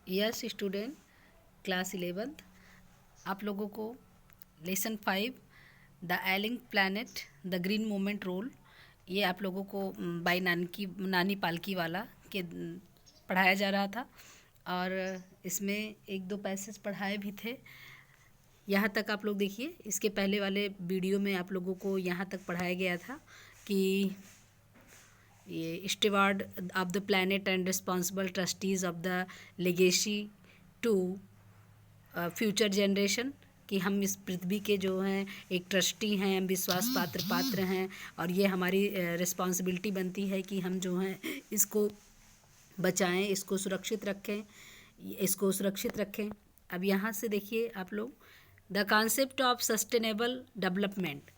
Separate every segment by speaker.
Speaker 1: Yes student, class 11th आप लोगों को lesson 5 the ailing planet the green movement role, ये आप लोगों को बाई नानी पालकी वाला के पढ़ाया जा रहा था। और इसमें एक दो पैसेज पढ़ाए भी थे। यहाँ तक आप लोग देखिए, इसके पहले वाले वीडियो में आप लोगों को यहाँ तक पढ़ाया गया था कि ये steward of the planet and responsible trustees of the legacy to future generation, कि हम इस पृथ्वी के जो हैं एक ट्रस्टी हैं, विश्वास पात्र हैं, और ये हमारी रिस्पॉन्सिबिलिटी बनती है कि हम जो हैं इसको बचाएं, इसको सुरक्षित रखें। अब यहाँ से देखिए आप लोग, the concept of sustainable development.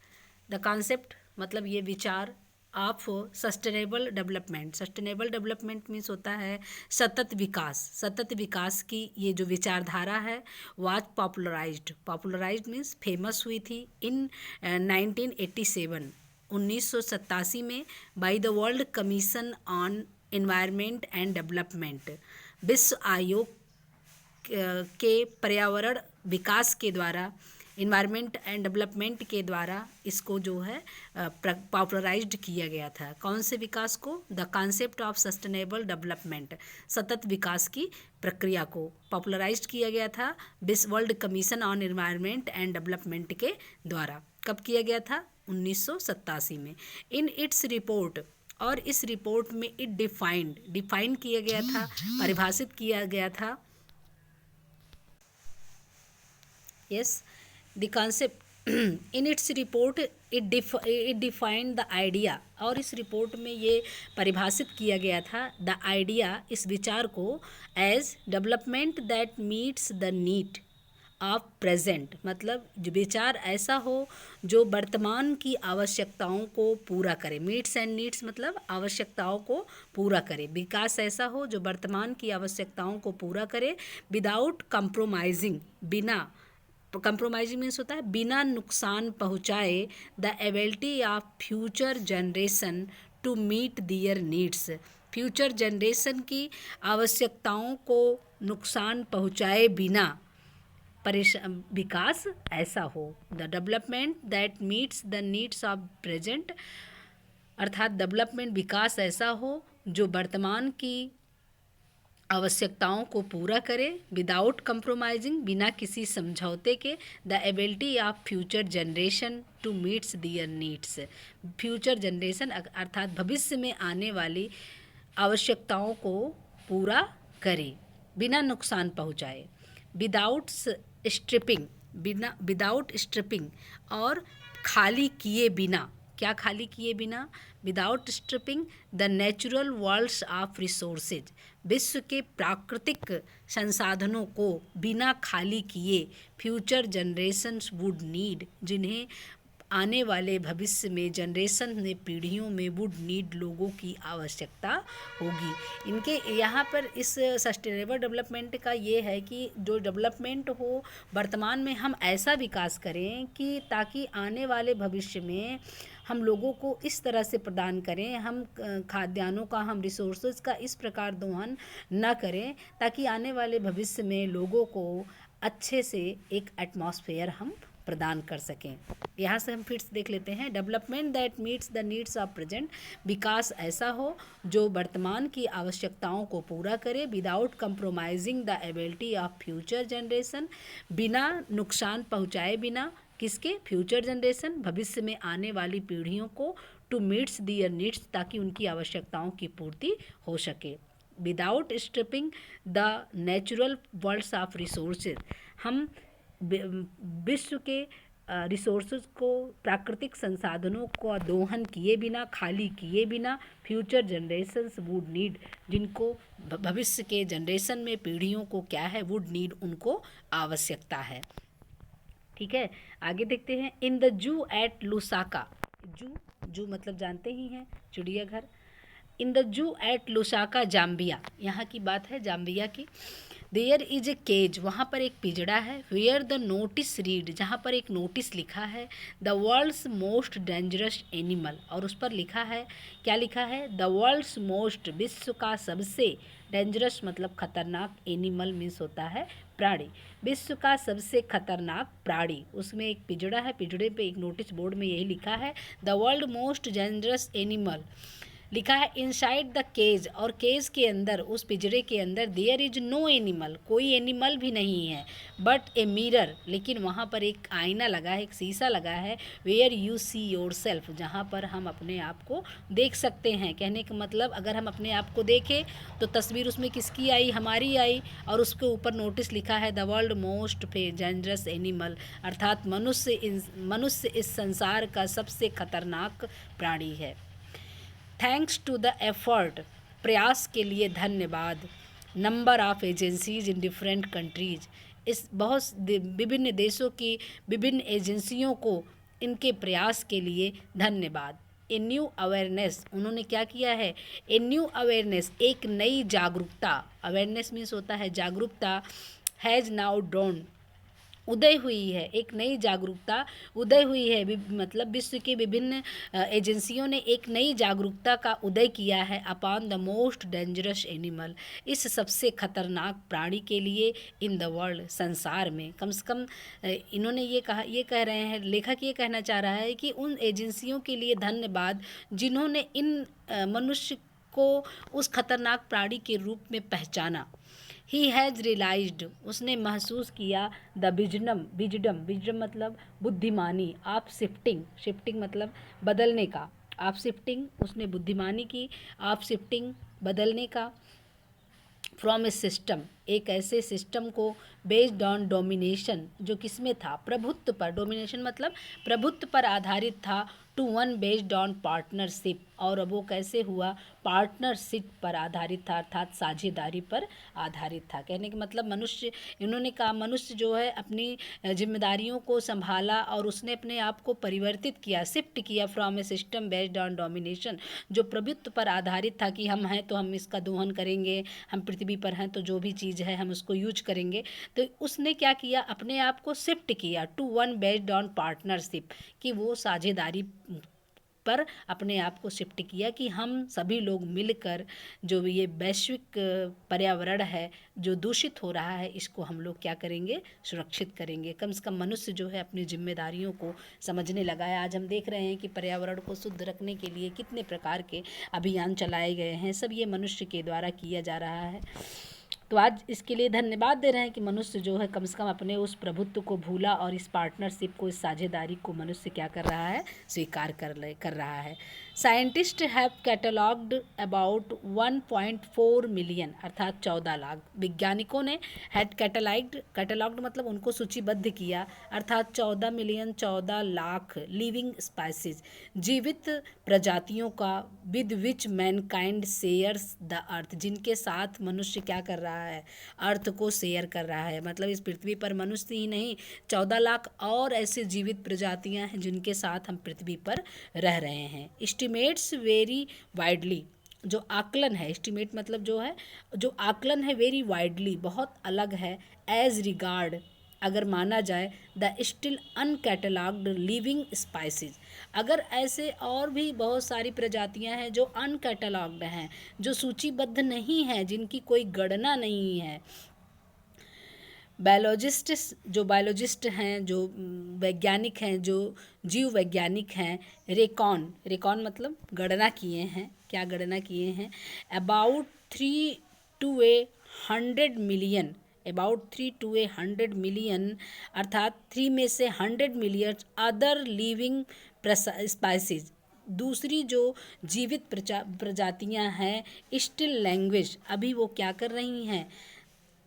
Speaker 1: The concept मतलब ये विचार of sustainable development. Sustainable development means होता है सतत विकास। सतत विकास की ये जो विचारधारा है वाज पॉपुलराइज्ड मीन्स फेमस हुई थी इन 1987 1987 में by the world commission on environment and development. विश्व आयोग के पर्यावरण विकास के द्वारा, इन्वायरमेंट एंड डेवलपमेंट के द्वारा इसको जो है पॉपुलराइज्ड किया गया था। कौन से विकास को? The concept of sustainable development, सतत विकास की प्रक्रिया को पॉपुलराइज्ड किया गया था विश्व world commission on environment and development के द्वारा। कब किया गया था? 1987 में। इन इट्स रिपोर्ट, और इस रिपोर्ट में इट डिफाइन किया गया था, परिभाषित किया गया था। Yes, the concept in its report it defined the idea, और इस रिपोर्ट में ये परिभाषित किया गया था द आइडिया, इस विचार को, as development that meets the need of present, मतलब जो विचार ऐसा हो जो वर्तमान की आवश्यकताओं को पूरा करे। मीट्स एंड नीड्स मतलब आवश्यकताओं को पूरा करे। विकास ऐसा हो जो वर्तमान की आवश्यकताओं को पूरा करे, विदाउट कंप्रोमाइजिंग, बिना कंप्रोमाइजिंग मीन्स होता है बिना नुकसान पहुँचाए, the ability of future generation to meet their needs. Future generation की आवश्यकताओं को नुकसान पहुँचाए बिना विकास ऐसा हो। The development that meets the needs of present, अर्थात डेवलपमेंट विकास ऐसा हो जो वर्तमान की आवश्यकताओं को पूरा करे, विदाउट कंप्रोमाइजिंग, बिना किसी समझौते के, the ability of future generation to meets their needs. Future generation अर्थात भविष्य में आने वाली आवश्यकताओं को पूरा करे बिना नुकसान पहुँचाए। विदाउट स्ट्रिपिंग, और खाली किए बिना। क्या खाली किए बिना? Without stripping the natural worlds of resources, विश्व के प्राकृतिक संसाधनों को बिना खाली किए फ्यूचर जनरेशन्स वुड नीड, जिन्हें आने वाले भविष्य में जनरेशन में, पीढ़ियों में, वुड नीड, लोगों की आवश्यकता होगी। इनके यहाँ पर इस सस्टेनेबल डेवलपमेंट का ये है कि जो डेवलपमेंट हो वर्तमान में हम ऐसा विकास करें कि ताकि आने वाले भविष्य में हम लोगों को इस तरह से प्रदान करें, हम खाद्यान्नों का, हम रिसोर्सेज का इस प्रकार दोहन न करें ताकि आने वाले भविष्य में लोगों को अच्छे से एक एटमॉस्फेयर हम प्रदान कर सकें। यहाँ से हम फिर से देख लेते हैं, development that meets the needs of present, विकास ऐसा हो जो वर्तमान की आवश्यकताओं को पूरा करे, without compromising the ability of future generation, बिना नुकसान पहुँचाए बिना, किसके? फ्यूचर जनरेशन, भविष्य में आने वाली पीढ़ियों को, टू मीट्स दियर नीड्स, ताकि उनकी आवश्यकताओं की पूर्ति हो सके। Without stripping the natural worlds of resources, हम विश्व के रिसोर्सेज को, प्राकृतिक संसाधनों का दोहन किए बिना, खाली किए बिना, फ्यूचर जनरेशन्स वुड नीड, जिनको भविष्य के जनरेशन में, पीढ़ियों को क्या है? वुड नीड, उनको आवश्यकता है। ठीक है, आगे देखते हैं। In the zoo at Lusaka, zoo मतलब जानते ही हैं, चिड़ियाघर। In the zoo at Lusaka Zambia, यहाँ की बात है जाम्बिया की। देयर इज ए केज, वहाँ पर एक पिंजड़ा है। वेयर द नोटिस रीड, जहाँ पर एक नोटिस लिखा है, the world's most dangerous animal, और उस पर लिखा है, क्या लिखा है? द वर्ल्ड्स मोस्ट, विश्व का सबसे डेंजरस मतलब खतरनाक, एनिमल मीन्स होता है प्राणी। विश्व का सबसे खतरनाक प्राणी, उसमें एक पिजड़ा है, पिजड़े पे एक नोटिस बोर्ड में यही लिखा है the world most dangerous animal, लिखा है इनसाइड द केज, और केज के अंदर, उस पिंजरे के अंदर देयर इज नो एनिमल, कोई एनिमल भी नहीं है, बट ए मिरर, लेकिन वहाँ पर एक आईना लगा है, एक शीशा लगा है, where you see yourself, जहाँ पर हम अपने आप को देख सकते हैं। कहने का मतलब अगर हम अपने आप को देखें तो तस्वीर उसमें किसकी आई, हमारी आई, और उसके ऊपर नोटिस लिखा है the world most dangerous animal, अर्थात मनुष्य इस संसार का सबसे खतरनाक प्राणी है। थैंक्स टू द एफर्ट, प्रयास के लिए धन्यवाद, number of agencies in different countries, इस विभिन्न देशों की विभिन्न एजेंसियों को इनके प्रयास के लिए धन्यवाद। ए न्यू अवेयरनेस, उन्होंने क्या किया है, ए न्यू अवेयरनेस, एक नई जागरूकता, अवेयरनेस मीन्स होता है जागरूकता, हैज़ नाउ डॉन, उदय हुई है, एक नई जागरूकता उदय हुई है, मतलब विश्व के विभिन्न एजेंसियों ने एक नई जागरूकता का उदय किया है upon the most dangerous animal, इस सबसे खतरनाक प्राणी के लिए, इन द वर्ल्ड, संसार में। कम से कम इन्होंने ये कहा, ये कह रहे हैं, लेखक ये कहना चाह रहा है कि उन एजेंसियों के लिए धन्यवाद जिन्होंने इन मनुष्य को उस खतरनाक प्राणी के रूप में पहचाना। ही हैज़ रियलाइज्ड, उसने महसूस किया, द विजडम मतलब बुद्धिमानी, आप शिफ्टिंग मतलब बदलने का, आप शिफ्टिंग, उसने बुद्धिमानी की, आप शिफ्टिंग बदलने का, फ्रॉम ए सिस्टम, एक ऐसे सिस्टम को, बेस्ड ऑन डोमिनेशन, जो किसमें था, प्रभुत्व पर, डोमिनेशन मतलब प्रभुत्व पर आधारित था, to one based on partnership, और अब वो कैसे हुआ, पार्टनरशिप पर आधारित था, अर्थात साझेदारी पर आधारित था। कहने का मतलब मनुष्य, इन्होंने कहा मनुष्य जो है अपनी जिम्मेदारियों को संभाला और उसने अपने आप को परिवर्तित किया, शिफ्ट किया, from A system based on domination, जो प्रभुत्व पर आधारित था कि हम हैं तो हम इसका दोहन करेंगे, हम पृथ्वी पर हैं तो जो भी चीज़ है हम उसको यूज करेंगे, तो उसने क्या किया, अपने आप को शिफ्ट किया to one based on partnership, कि वो साझेदारी पर अपने आप को शिफ्ट किया कि हम सभी लोग मिलकर जो ये वैश्विक पर्यावरण है जो दूषित हो रहा है, इसको हम लोग क्या करेंगे, सुरक्षित करेंगे। कम से कम मनुष्य जो है अपनी जिम्मेदारियों को समझने लगा है। आज हम देख रहे हैं कि पर्यावरण को शुद्ध रखने के लिए कितने प्रकार के अभियान चलाए गए हैं, सब ये मनुष्य के द्वारा किया जा रहा है। तो आज इसके लिए धन्यवाद दे रहे हैं कि मनुष्य जो है कम से कम अपने उस प्रभुत्व को भूला और इस पार्टनरशिप को, इस साझेदारी को मनुष्य क्या कर रहा है, स्वीकार कर रहा है। Scientist have catalogued about 1.4 million, अर्थात 14 लाख, वैज्ञानिकों ने हैड कैटलॉग्ड मतलब उनको सूचीबद्ध किया, अर्थात 14 मिलियन, 14 लाख लिविंग स्पाइसीज, जीवित प्रजातियों का, with which Mankind shares the earth, जिनके साथ मनुष्य क्या कर रहा है, अर्थ को शेयर कर रहा है। मतलब इस पृथ्वी पर मनुष्य ही नहीं, 14 लाख और ऐसे जीवित प्रजातियां हैं जिनके साथ हम पृथ्वी पर रह रहे हैं। एस्टिमेट्स वेरी वाइडली, जो आकलन है, एस्टिमेट मतलब जो है, जो आकलन है, वेरी वाइडली बहुत अलग है, एज रिगार्ड अगर माना जाए, द स्टिल अनकैटलॉग्ड लिविंग स्पाइसीज, अगर ऐसे और भी बहुत सारी प्रजातियां हैं जो अनकैटलॉग्ड हैं, जो सूचीबद्ध नहीं हैं, जिनकी कोई गणना नहीं है। बायोलॉजिस्ट हैं, जो वैज्ञानिक हैं, जो जीव वैज्ञानिक हैं, रेकॉन मतलब गणना किए हैं, क्या गणना किए हैं, about 3 to 100 million, about 3 to 100 million, अर्थात 3 में से 100 मिलियन अदर लिविंग स्पाइसीज, दूसरी जो जीवित प्रजातियां हैं, स्टिल लैंग्वेज, अभी वो क्या कर रही हैं,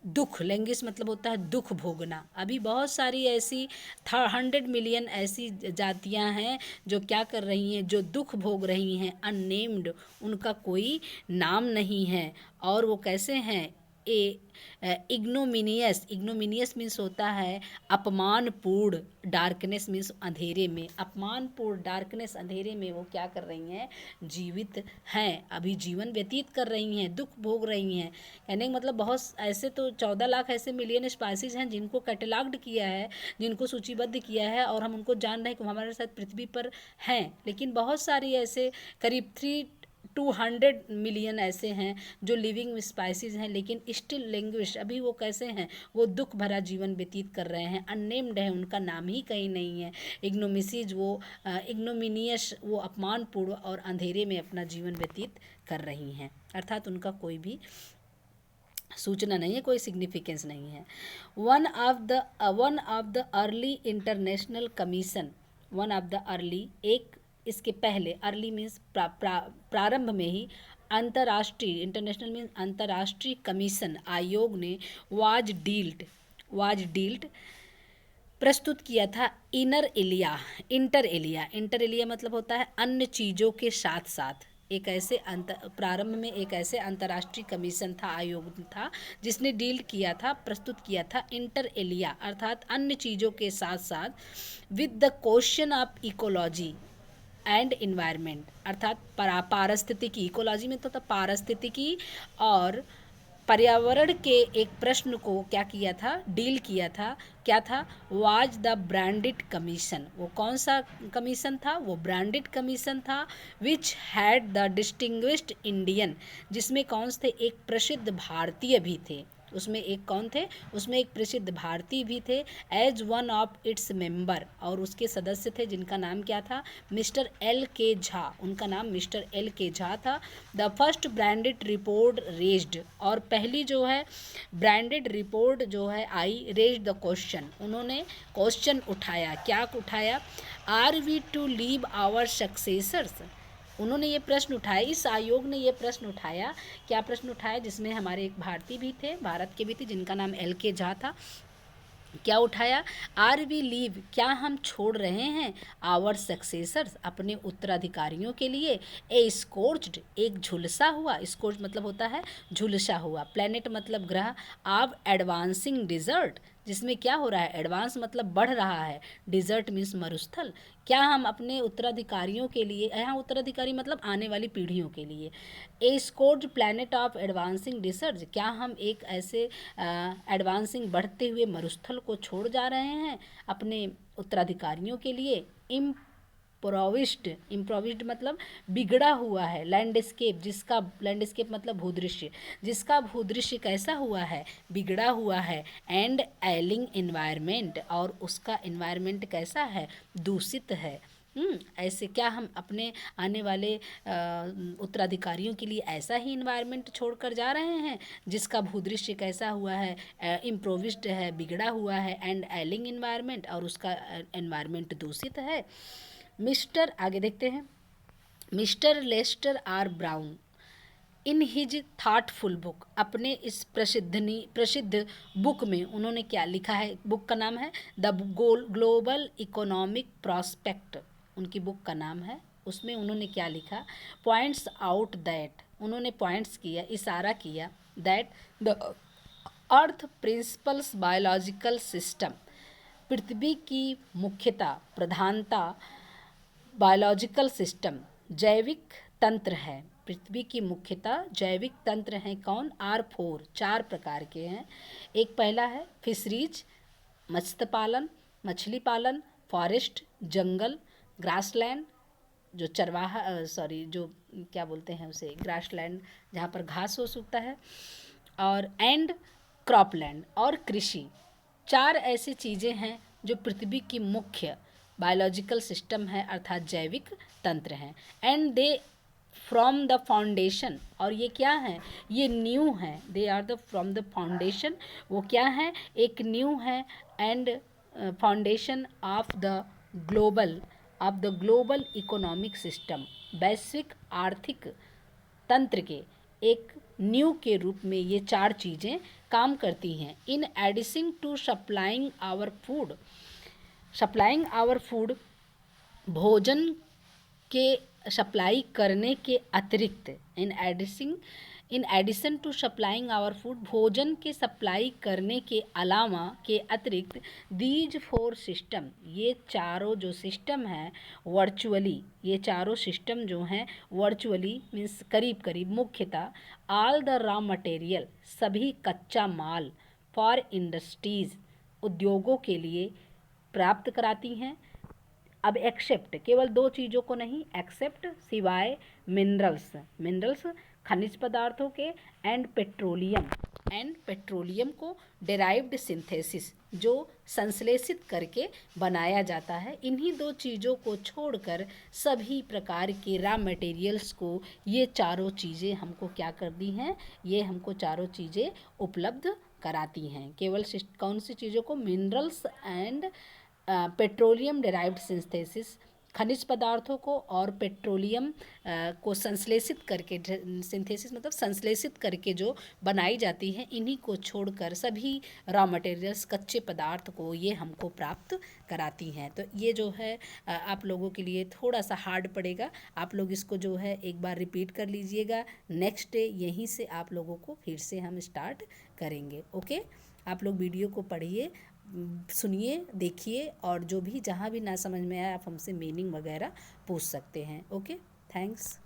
Speaker 1: दुख, लैंग्वेज मतलब होता है दुख भोगना, अभी बहुत सारी ऐसी 100 मिलियन ऐसी जातियां हैं जो क्या कर रही हैं, जो दुख भोग रही हैं, अननेम्ड, उनका कोई नाम नहीं है, और वो कैसे हैं, इग्नोमिनियस मीन्स होता है अपमानपूर्ण, डार्कनेस मीन्स अंधेरे में, अपमानपूर्ण, डार्कनेस अंधेरे में वो क्या कर रही हैं, जीवित हैं, अभी जीवन व्यतीत कर रही हैं, दुख भोग रही हैं। कहने का मतलब बहुत ऐसे तो 14 लाख ऐसे मिलियन स्पाइसीज हैं जिनको कैटलॉग्ड किया है, जिनको सूचीबद्ध किया है, और हम उनको जान रहे हैं कि हमारे साथ पृथ्वी पर हैं, लेकिन बहुत सारी ऐसे करीब 200 मिलियन ऐसे हैं जो लिविंग स्पाइसीज हैं, लेकिन स्टिल लैंग्वेज अभी वो कैसे हैं, वो दुख भरा जीवन व्यतीत कर रहे हैं, अननेम्ड है, उनका नाम ही कहीं नहीं है, इग्नोमिसीज वो इग्नोमिनियस वो अपमानपूर्ण और अंधेरे में अपना जीवन व्यतीत कर रही हैं, अर्थात उनका कोई भी सूचना नहीं है, कोई सिग्निफिकेंस नहीं है। One of the early international commission, one of the early, एक इसके पहले, अर्ली मीन्स प्रारंभ में ही, अंतर्राष्ट्रीय, इंटरनेशनल मीन्स अंतर्राष्ट्रीय कमीशन, आयोग ने वाज डील्ड प्रस्तुत किया था इंटर एलिया मतलब होता है अन्य चीज़ों के साथ साथ, एक ऐसे प्रारंभ में एक ऐसे अंतर्राष्ट्रीय कमीशन था, आयोग था, जिसने डील किया था, प्रस्तुत किया था इंटर एलिया अर्थात अन्य चीज़ों के साथ साथ with the question of ecology and environment, अर्थात पारिस्थितिकी, इकोलॉजी में तो पारिस्थितिकी और पर्यावरण के एक प्रश्न को क्या किया था, डील किया था, क्या था, वाज द ब्रांडेड कमीशन, वो कौन सा कमीशन था, वो ब्रांडेड कमीशन था, which had the distinguished Indian, जिसमें कौन थे, एक प्रसिद्ध भारतीय भी थे, उसमें एक कौन थे, उसमें एक प्रसिद्ध भारतीय भी थे, as one of its member, और उसके सदस्य थे जिनका नाम क्या था, मिस्टर एल के झा, उनका नाम मिस्टर एल के झा था। The first branded report raised, और पहली जो है ब्रांडेड रिपोर्ट जो है आई, रेज द क्वेश्चन, उन्होंने क्वेश्चन उठाया, क्या उठाया, are we to leave our successors, उन्होंने ये प्रश्न उठाया, इस आयोग ने ये प्रश्न उठाया, क्या प्रश्न उठाया, जिसमें हमारे एक भारतीय भी थे, भारत के भी थे, जिनका नाम एल के झा था, क्या उठाया, आर वी लीव, क्या हम छोड़ रहे हैं, आवर सक्सेसर्स, अपने उत्तराधिकारियों के लिए, ए स्कोर्च्ड, एक झुलसा हुआ, स्कोर्च मतलब होता है झुलसा हुआ, प्लेनेट मतलब ग्रह, ऑफ एडवांसिंग डिजर्ट, जिसमें क्या हो रहा है, एडवांस मतलब बढ़ रहा है, डिजर्ट मीन्स मरुस्थल, क्या हम अपने उत्तराधिकारियों के लिए, यहाँ उत्तराधिकारी मतलब आने वाली पीढ़ियों के लिए, ए स्कोर्ड प्लैनेट ऑफ एडवांसिंग डिसर्ज, क्या हम एक ऐसे एडवांसिंग बढ़ते हुए मरुस्थल को छोड़ जा रहे हैं अपने उत्तराधिकारियों के लिए, इम्प्रोविस्ड मतलब बिगड़ा हुआ है, लैंडस्केप, जिसका लैंडस्केप मतलब भूदृश्य, जिसका भूदृश्य कैसा हुआ है, बिगड़ा हुआ है, एंड एलिंग इन्वायरमेंट, और उसका इन्वायरमेंट कैसा है, दूषित है। ऐसे क्या हम अपने आने वाले उत्तराधिकारियों के लिए ऐसा ही इन्वायरमेंट छोड़कर जा रहे हैं, जिसका भूदृश्य कैसा हुआ है, इम्प्रोविस्ड है, बिगड़ा हुआ है, एंड एलिंग इन्वायरमेंट, और उसका इन्वायरमेंट दूषित है। मिस्टर, आगे देखते हैं, mister Lester R Brown in his thoughtful book, अपने इस प्रसिद्ध बुक में उन्होंने क्या लिखा है, बुक का नाम है द ग्लोबल इकोनॉमिक प्रॉस्पेक्ट, उनकी बुक का नाम है, उसमें उन्होंने क्या लिखा, पॉइंट्स आउट दैट, उन्होंने पॉइंट्स किया, इशारा किया, that the earth principles biological system, पृथ्वी की मुख्यता, प्रधानता, बायोलॉजिकल सिस्टम, जैविक तंत्र है, पृथ्वी की मुख्यतः जैविक तंत्र हैं, कौन, R4, 4 प्रकार के हैं, एक पहला है फिशरीज, मत्स्य पालन, मछली पालन, फॉरेस्ट, जंगल, ग्रासलैंड, जो चरवाहा जो क्या बोलते हैं उसे, ग्रासलैंड जहाँ पर घास हो सूखता है, और एंड क्रॉपलैंड, और कृषि, 4 ऐसी चीज़ें हैं जो पृथ्वी की मुख्य बायोलॉजिकल सिस्टम है, अर्थात जैविक तंत्र हैं, and they from the foundation, और ये क्या है, ये न्यू है, they are the from the foundation, वो क्या है, एक न्यू है, and foundation of the global economic system, वैश्विक आर्थिक तंत्र के एक न्यू के रूप में ये 4 चीज़ें काम करती हैं, in addition to supplying our food, भोजन के सप्लाई करने के अतिरिक्त, in addition to supplying our food, भोजन के सप्लाई करने के अलावा के अतिरिक्त, दीज 4 सिस्टम, ये चारों जो सिस्टम हैं वर्चुअली, ये चारों सिस्टम जो हैं वर्चुअली मीन्स करीब करीब, मुख्यतः ऑल द रॉ मटेरियल, सभी कच्चा माल, फॉर इंडस्ट्रीज, उद्योगों के लिए प्राप्त कराती हैं, अब एक्सेप्ट, केवल दो चीज़ों को नहीं, एक्सेप्ट सिवाय मिनरल्स खनिज पदार्थों के, एंड पेट्रोलियम को डेराइव्ड सिंथेसिस जो संश्लेषित करके बनाया जाता है। इन्हीं दो चीज़ों को छोड़कर सभी प्रकार के रॉ मटेरियल्स को ये चारों चीज़ें हमको क्या कर दी हैं, ये हमको चारों चीज़ें उपलब्ध कराती हैं। केवल कौन सी चीज़ों को, minerals and petroleum derived synthesis, खनिज पदार्थों को और पेट्रोलियम को संश्लेषित करके, सिंथेसिस मतलब संश्लेषित करके जो बनाई जाती है, इन्हीं को छोड़कर सभी रॉ मटेरियल्स कच्चे पदार्थ को ये हमको प्राप्त कराती हैं। तो ये जो है आप लोगों के लिए थोड़ा सा हार्ड पड़ेगा, आप लोग इसको जो है एक बार रिपीट कर लीजिएगा। नेक्स्ट डे यहीं से आप लोगों को फिर से हम स्टार्ट करेंगे। ओके, आप लोग वीडियो को पढ़िए, सुनिए, देखिए, और जो भी जहाँ भी ना समझ में आए आप हमसे मीनिंग वगैरह पूछ सकते हैं। Okay, thanks.